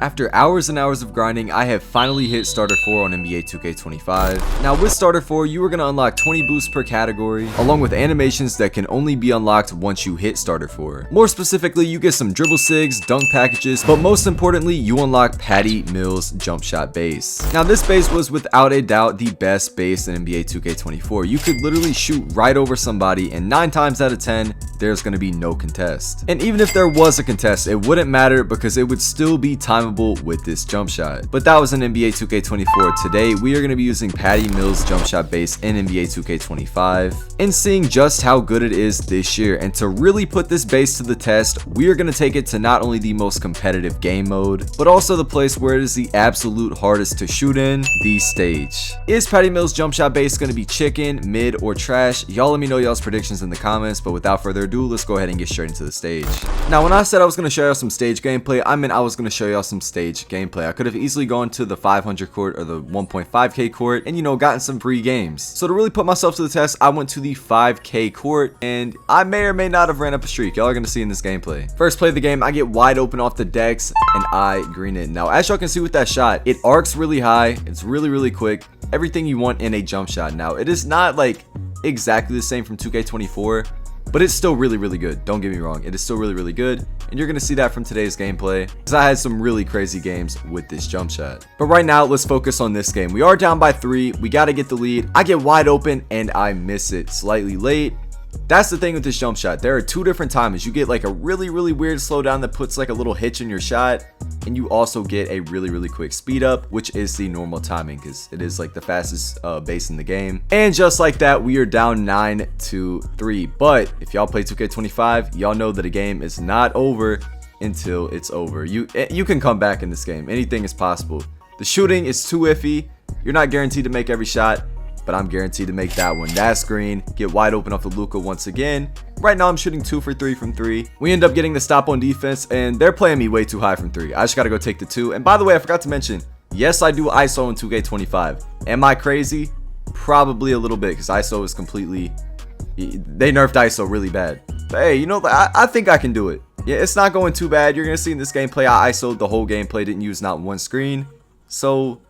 After hours and hours of grinding, I have finally hit Starter 4 on NBA 2K25. Now with Starter 4, you are going to unlock 20 boosts per category, along with animations that can only be unlocked once you hit Starter 4. More specifically, you get some dribble sigs, dunk packages, but most importantly, you unlock Patty Mills jump shot base. Now this base was without a doubt the best base in NBA 2K24. You could literally shoot right over somebody, and 9 times out of 10, there's going to be no contest. And even if there was a contest, it wouldn't matter because it would still be timeable with this jump shot. But that was in NBA 2K24. Today, we are going to be using Patty Mills jump shot base in NBA 2K25 and seeing just how good it is this year. And to really put this base to the test, we are going to take it to not only the most competitive game mode, but also the place where it is the absolute hardest to shoot in, the stage. Is Patty Mills jump shot base going to be chicken, mid, or trash? Y'all let me know y'all's predictions in the comments, but without further ado, let's go ahead and get straight into the stage. Now, when I said I was going to show y'all some stage gameplay, I meant I was going to show y'all some stage gameplay. I could have easily gone to the 500 court or the 1.5k court and, you know, gotten some free games. So to really put myself to the test, I went to the 5k court and I may or may not have ran up a streak. Y'all are going to see in this gameplay. First play of the game, I get wide open off the decks and I green it. Now, as y'all can see with that shot, it arcs really high. It's really quick. Everything you want in a jump shot. Now, it is not like exactly the same from 2K24, but it's still really good. Don't get me wrong, it is still really good, and you're gonna see that from today's gameplay because I had some really crazy games with this jump shot. But right now, let's focus on this game. We are down by 3. We got to get the lead. I get wide open and I miss it slightly late. That's the thing with this jump shot. There are 2 different timings. You get like a really weird slowdown that puts like a little hitch in your shot, and you also get a really quick speed up, which is the normal timing because it is like the fastest base in the game. And just like that, we are down 9-3. But if y'all play 2K25, y'all know that a game is not over until it's over. You can come back in this game. Anything is possible. The shooting is too iffy. You're not guaranteed to make every shot, but I'm guaranteed to make that one. That's green. Get wide open off of Luka once again. Right now, I'm shooting 2 for 3 from 3. We end up getting the stop on defense, and they're playing me way too high from 3. I just got to go take the 2. And by the way, I forgot to mention, yes, I do ISO in 2K25. Am I crazy? Probably a little bit, because ISO is completely... They nerfed ISO really bad. But hey, you know, I think I can do it. Yeah, it's not going too bad. You're going to see in this gameplay, I ISO'd the whole gameplay, didn't use not one screen. So...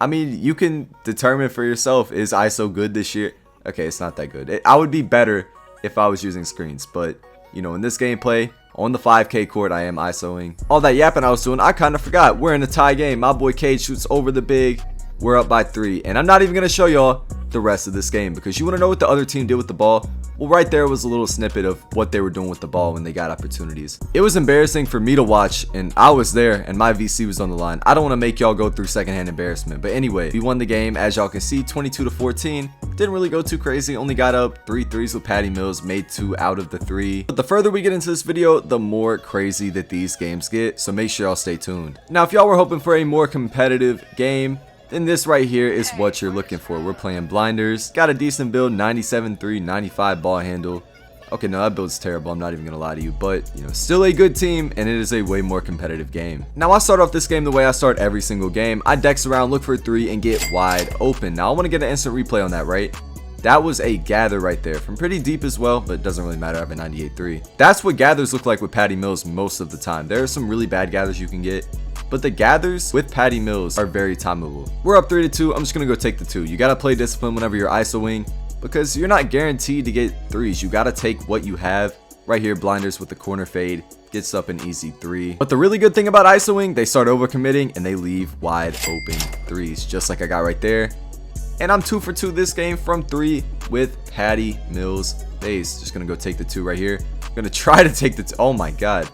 I mean, you can determine for yourself, is ISO good this year? Okay, it's not that good. I would be better if I was using screens, but, you know, in this gameplay, on the 5k court, I am ISOing. All that yapping I was doing, I kind of forgot. We're in a tie game. My boy Cade shoots over the big. We're up by 3, and I'm not even going to show y'all the rest of this game because you want to know what the other team did with the ball? Well, right there was a little snippet of what they were doing with the ball when they got opportunities. It was embarrassing for me to watch, and I was there, and my VC was on the line. I don't want to make y'all go through secondhand embarrassment, but anyway, we won the game, as y'all can see, 22-14. Didn't really go too crazy, only got up 3 threes with Patty Mills, made 2 out of the 3. But the further we get into this video, the more crazy that these games get, so make sure y'all stay tuned. Now, if y'all were hoping for a more competitive game, then this right here is what you're looking for. We're playing blinders. Got a decent build, 97-3, 95 ball handle. Okay, no, that build's terrible. I'm not even gonna lie to you, but you know, still a good team, and it is a way more competitive game. Now, I start off this game the way I start every single game. I dex around, look for a 3, and get wide open. Now, I want to get an instant replay on that, right? That was a gather right there from pretty deep as well, but it doesn't really matter. I have a 98-3. That's what gathers look like with Patty Mills most of the time. There are some really bad gathers you can get, but the gathers with Patty Mills are very timeable. We're up 3-2. I'm just going to go take the 2. You got to play discipline whenever you're ISOing because you're not guaranteed to get 3s. You got to take what you have. Right here, blinders with the corner fade. Gets up an easy 3. But the really good thing about ISOing, they start overcommitting and they leave wide open 3s, just like I got right there. And I'm 2 for 2 this game from 3 with Patty Mills base. Just going to go take the 2 right here. I'm going to try to take the 2. Oh my God.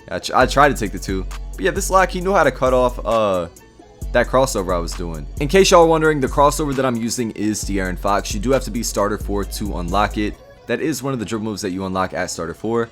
I tried to take the 2. But yeah, this lock, he knew how to cut off that crossover I was doing. In case y'all are wondering, the crossover that I'm using is De'Aaron Fox. You do have to be starter 4 to unlock it. That is one of the dribble moves that you unlock at starter 4.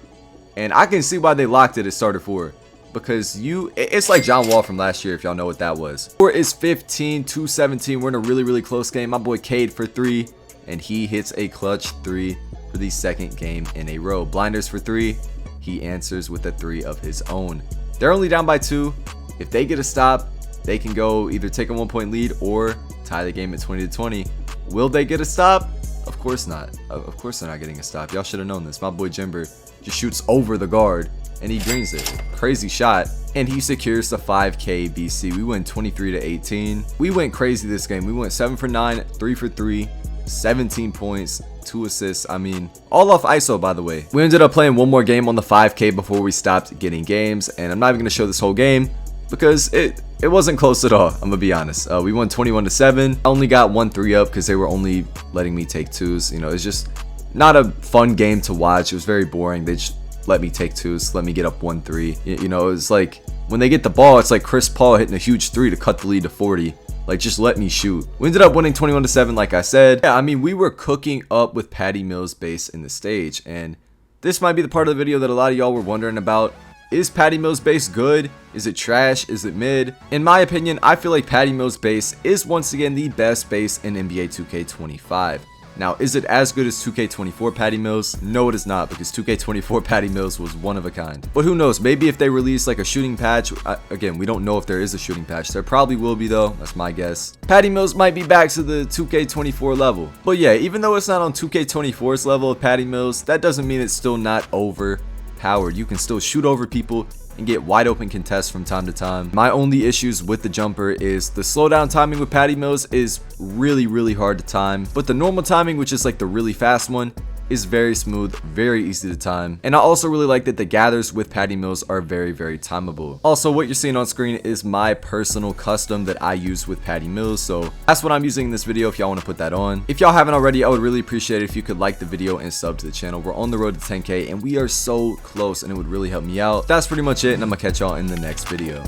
And I can see why they locked it at starter 4. Because it's like John Wall from last year, if y'all know what that was. Score is 15-17. We're in a really close game. My boy Cade for 3. And he hits a clutch 3 for the 2nd game in a row. Blinders for 3. He answers with a 3 of his own. They're only down by 2. If they get a stop, they can go either take a 1-point lead or tie the game at 20-20. Will they get a stop? Of course not. Of course they're not getting a stop. Y'all should have known this. My boy Jimber just shoots over the guard and he greens it. Crazy shot. and he secures the 5K BC. We went 23-18. We went crazy this game. We went 7 for 9, 3 for 3, 17 points, 2 assists. I mean, all off ISO, by the way. We ended up playing one more game on the 5K before we stopped getting games, and I'm not even gonna show this whole game because it wasn't close at all. I'm gonna be honest. We won 21-7. I only got 1 3-up because they were only letting me take 2s. You know, it's just not a fun game to watch. It was very boring. They just let me take 2s, let me get up 1-3. You know, it's like when they get the ball, it's like Chris Paul hitting a huge 3 to cut the lead to 40. Like, just let me shoot. We ended up winning 21-7, like I said. Yeah, I mean, we were cooking up with Patty Mills' base in the stage, and this might be the part of the video that a lot of y'all were wondering about. Is Patty Mills' base good? Is it trash? Is it mid? In my opinion, I feel like Patty Mills' base is once again the best base in NBA 2K25. Now, is it as good as 2K24 Patty Mills? No, it is not, because 2K24 Patty Mills was one of a kind. But who knows, maybe if they release like a shooting patch, again, we don't know if there is a shooting patch. There probably will be though, that's my guess. Patty Mills might be back to the 2K24 level. But yeah, even though it's not on 2K24's level of Patty Mills, that doesn't mean it's still not overpowered. You can still shoot over people and get wide open contests from time to time. My only issues with the jumper is the slowdown timing with Patty Mills is really hard to time, but the normal timing, which is like the really fast one, is very smooth, very easy to time. And I also really like that the gathers with Patty Mills are very timeable. Also, what you're seeing on screen is my personal custom that I use with Patty Mills, so that's what I'm using in this video if y'all want to put that on. If y'all haven't already, I would really appreciate it if you could like the video and sub to the channel. We're on the road to 10K and we are so close, and it would really help me out. That's pretty much it, and I'm gonna catch y'all in the next video.